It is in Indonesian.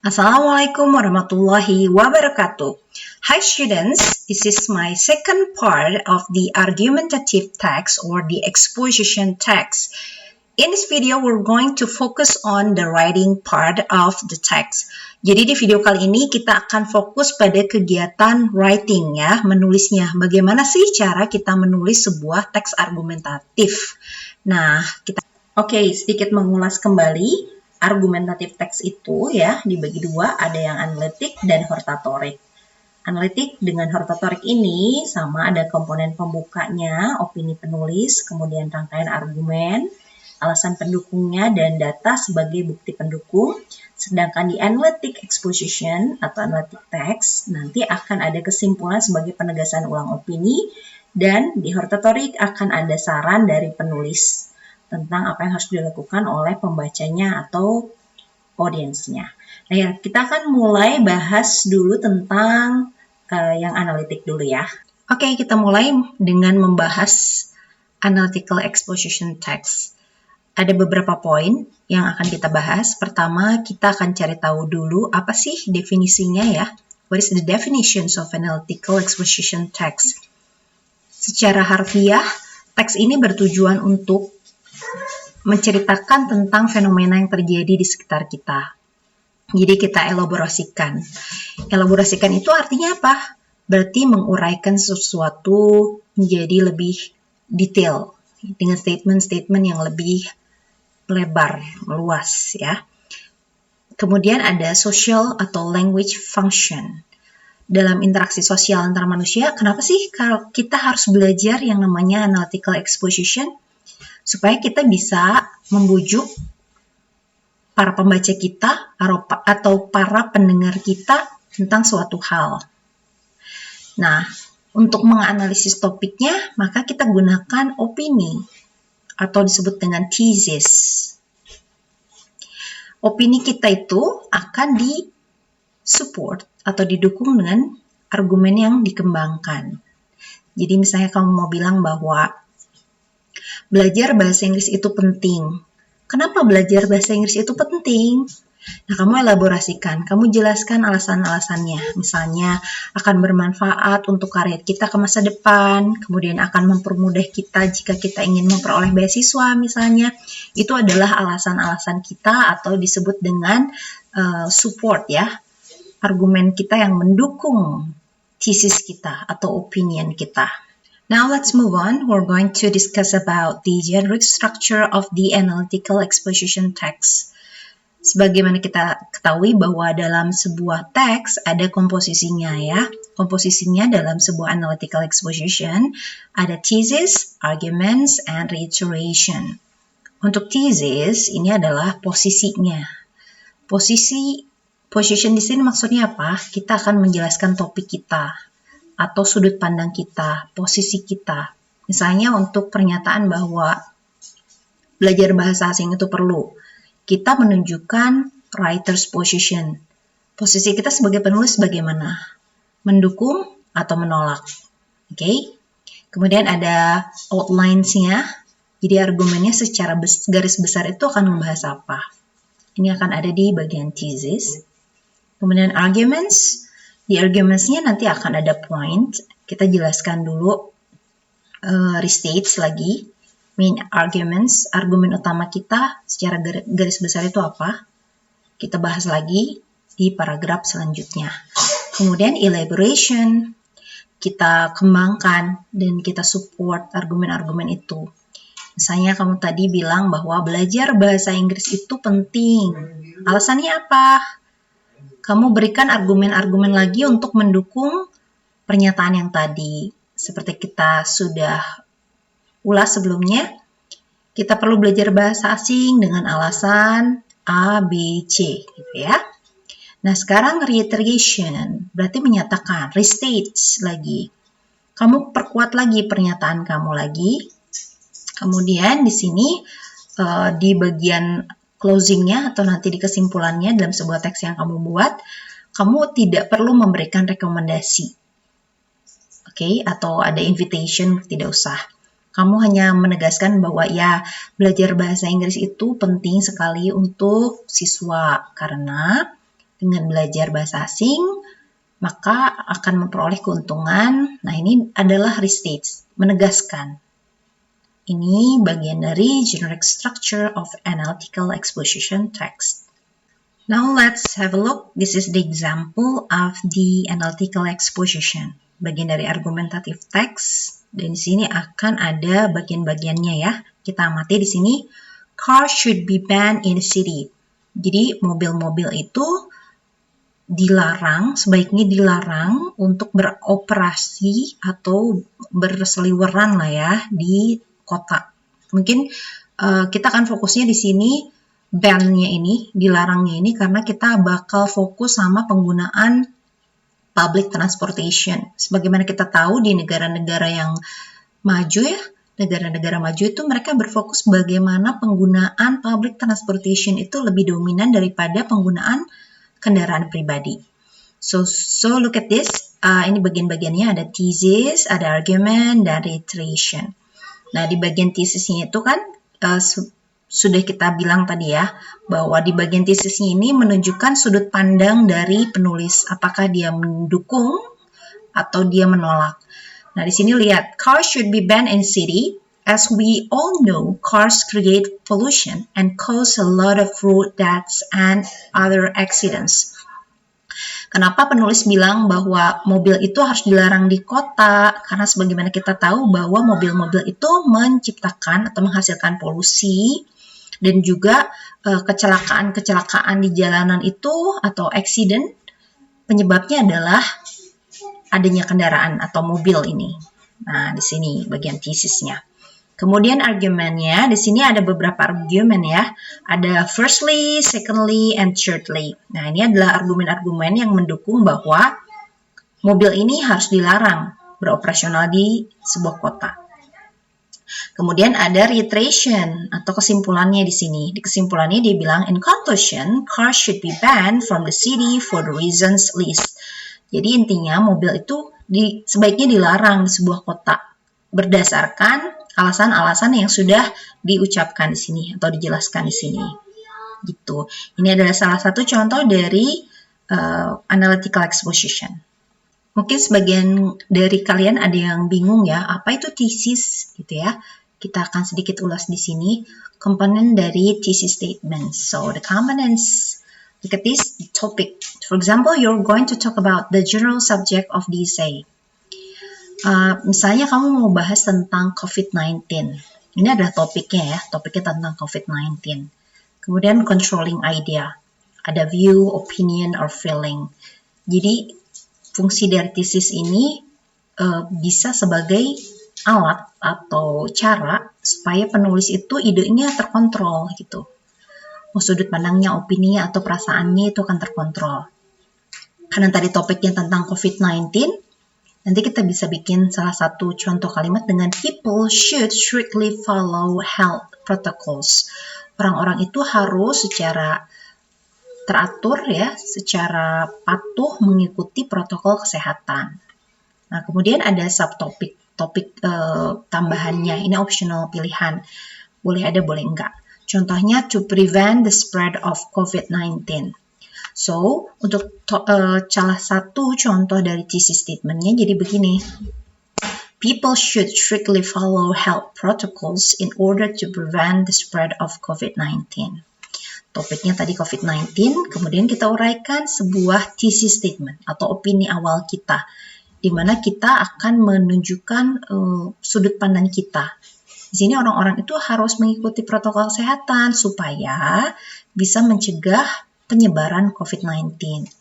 Assalamualaikum warahmatullahi wabarakatuh. Hi students, this is my second part of the argumentative text or the exposition text. In this video, we're going to focus on the writing part of the text. Jadi di video kali ini kita akan fokus pada kegiatan writing ya, menulisnya. Bagaimana sih cara kita menulis sebuah teks argumentatif? Nah, sedikit mengulas kembali. Argumentatif teks itu ya dibagi dua, ada yang analitik dan hortatorik. Analitik dengan hortatorik ini sama, ada komponen pembukanya, opini penulis, kemudian rangkaian argumen, alasan pendukungnya, dan data sebagai bukti pendukung. Sedangkan di analytic exposition atau analytic text nanti akan ada kesimpulan sebagai penegasan ulang opini, dan di hortatorik akan ada saran dari penulis tentang apa yang harus dilakukan oleh pembacanya atau audiensnya. Nah ya, kita akan mulai bahas dulu tentang yang analitik dulu ya. Oke, kita mulai dengan membahas analytical exposition text. Ada beberapa poin yang akan kita bahas. Pertama, kita akan cari tahu dulu apa sih definisinya ya. What is the definitions of analytical exposition text? Secara harfiah, teks ini bertujuan untuk menceritakan tentang fenomena yang terjadi di sekitar kita. Jadi kita elaborasikan. Elaborasikan itu artinya apa? Berarti menguraikan sesuatu menjadi lebih detail dengan statement-statement yang lebih lebar, meluas ya. Kemudian ada social atau language function. Dalam interaksi sosial antar manusia, kenapa sih kita harus belajar yang namanya analytical exposition? Supaya kita bisa membujuk para pembaca kita atau para pendengar kita tentang suatu hal. Nah, untuk menganalisis topiknya, maka kita gunakan opini atau disebut dengan thesis. Opini kita itu akan disupport atau didukung dengan argumen yang dikembangkan. Jadi misalnya kamu mau bilang bahwa belajar bahasa Inggris itu penting. Kenapa belajar bahasa Inggris itu penting? Nah, kamu elaborasikan, kamu jelaskan alasan-alasannya. Misalnya, akan bermanfaat untuk karir kita ke masa depan, kemudian akan mempermudah kita jika kita ingin memperoleh beasiswa misalnya. Itu adalah alasan-alasan kita atau disebut dengan support ya. Argumen kita yang mendukung thesis kita atau opinion kita. Now let's move on. We're going to discuss about the generic structure of the analytical exposition text. Sebagaimana kita ketahui bahwa dalam sebuah teks ada komposisinya ya. Komposisinya dalam sebuah analytical exposition ada thesis, arguments, and reiteration. Untuk thesis ini adalah posisinya. Position di sini maksudnya apa? Kita akan menjelaskan topik kita atau sudut pandang kita, posisi kita. Misalnya untuk pernyataan bahwa belajar bahasa asing itu perlu, kita menunjukkan writer's position. Posisi kita sebagai penulis bagaimana? Mendukung atau menolak. Oke? Kemudian ada outlines-nya. Jadi argumennya secara garis besar itu akan membahas apa? Ini akan ada di bagian thesis. Kemudian arguments. Di arguments-nya nanti akan ada point. Kita jelaskan dulu, restate lagi. Main arguments, argumen utama kita secara garis besar itu apa? Kita bahas lagi di paragraf selanjutnya. Kemudian elaboration, kita kembangkan dan kita support argumen-argumen itu. Misalnya kamu tadi bilang bahwa belajar bahasa Inggris itu penting. Alasannya apa? Kamu berikan argumen-argumen lagi untuk mendukung pernyataan yang tadi. Seperti kita sudah ulas sebelumnya, kita perlu belajar bahasa asing dengan alasan A, B, C, gitu ya. Nah, sekarang reiteration, berarti menyatakan, restate lagi. Kamu perkuat lagi pernyataan kamu lagi. Kemudian di sini di bagian closing-nya atau nanti di kesimpulannya dalam sebuah teks yang kamu buat, kamu tidak perlu memberikan rekomendasi. Oke, atau ada invitation, tidak usah. Kamu hanya menegaskan bahwa ya, belajar bahasa Inggris itu penting sekali untuk siswa karena dengan belajar bahasa asing, maka akan memperoleh keuntungan. Nah, ini adalah restate, menegaskan. Ini bagian dari generic structure of analytical exposition text. Now let's have a look. This is the example of the analytical exposition. Bagian dari argumentative text. Dan di sini akan ada bagian-bagiannya ya. Kita amati di sini. Cars should be banned in the city. Jadi mobil-mobil itu dilarang, sebaiknya dilarang untuk beroperasi atau berseliweran lah ya di kota. Mungkin kita akan fokusnya di sini ban-nya ini, dilarangnya ini karena kita bakal fokus sama penggunaan public transportation. Sebagaimana kita tahu di negara-negara yang maju ya, negara-negara maju itu mereka berfokus bagaimana penggunaan public transportation itu lebih dominan daripada penggunaan kendaraan pribadi. So look at this. Ini bagian-bagiannya ada thesis, ada argument, dan reiteration. Nah, di bagian thesisnya itu kan sudah kita bilang tadi ya, bahwa di bagian thesisnya ini menunjukkan sudut pandang dari penulis, apakah dia mendukung atau dia menolak. Nah, di sini lihat, cars should be banned in city. As we all know, cars create pollution and cause a lot of road deaths and other accidents. Kenapa penulis bilang bahwa mobil itu harus dilarang di kota? Karena sebagaimana kita tahu bahwa mobil-mobil itu menciptakan atau menghasilkan polusi dan juga kecelakaan-kecelakaan di jalanan itu atau accident penyebabnya adalah adanya kendaraan atau mobil ini. Nah, di sini bagian tesisnya. Kemudian argumennya, di sini ada beberapa argumen ya. Ada firstly, secondly, and thirdly. Nah, ini adalah argumen-argumen yang mendukung bahwa mobil ini harus dilarang beroperasional di sebuah kota. Kemudian ada reiteration atau kesimpulannya di sini. Di kesimpulannya dia bilang, in conclusion, cars should be banned from the city for the reasons list. Jadi intinya mobil itu sebaiknya dilarang di sebuah kota berdasarkan alasan-alasan yang sudah diucapkan di sini atau dijelaskan di sini. Gitu. Ini adalah salah satu contoh dari analytical exposition. Mungkin sebagian dari kalian ada yang bingung ya, apa itu thesis gitu ya. Kita akan sedikit ulas di sini komponen dari thesis statement. So the components, look at this topic. For example, you're going to talk about the general subject of the essay. Misalnya kamu mau bahas tentang COVID-19. Ini adalah topiknya ya, topiknya tentang COVID-19. Kemudian controlling idea. Ada view, opinion, or feeling. Jadi fungsi dari thesis ini bisa sebagai alat atau cara supaya penulis itu idenya terkontrol gitu. Mau sudut pandangnya, opininya, atau perasaannya itu akan terkontrol. Karena tadi topiknya tentang COVID-19, nanti kita bisa bikin salah satu contoh kalimat dengan people should strictly follow health protocols. Orang-orang itu harus secara teratur ya, secara patuh mengikuti protokol kesehatan. Nah, kemudian ada subtopik, topik tambahannya. Ini optional pilihan. Boleh ada, boleh enggak. Contohnya to prevent the spread of COVID-19. So, untuk salah satu contoh dari thesis statement-nya jadi begini. People should strictly follow health protocols in order to prevent the spread of COVID-19. Topiknya tadi COVID-19, kemudian kita uraikan sebuah thesis statement atau opini awal kita, di mana kita akan menunjukkan sudut pandang kita. Di sini orang-orang itu harus mengikuti protokol kesehatan supaya bisa mencegah penyebaran COVID-19.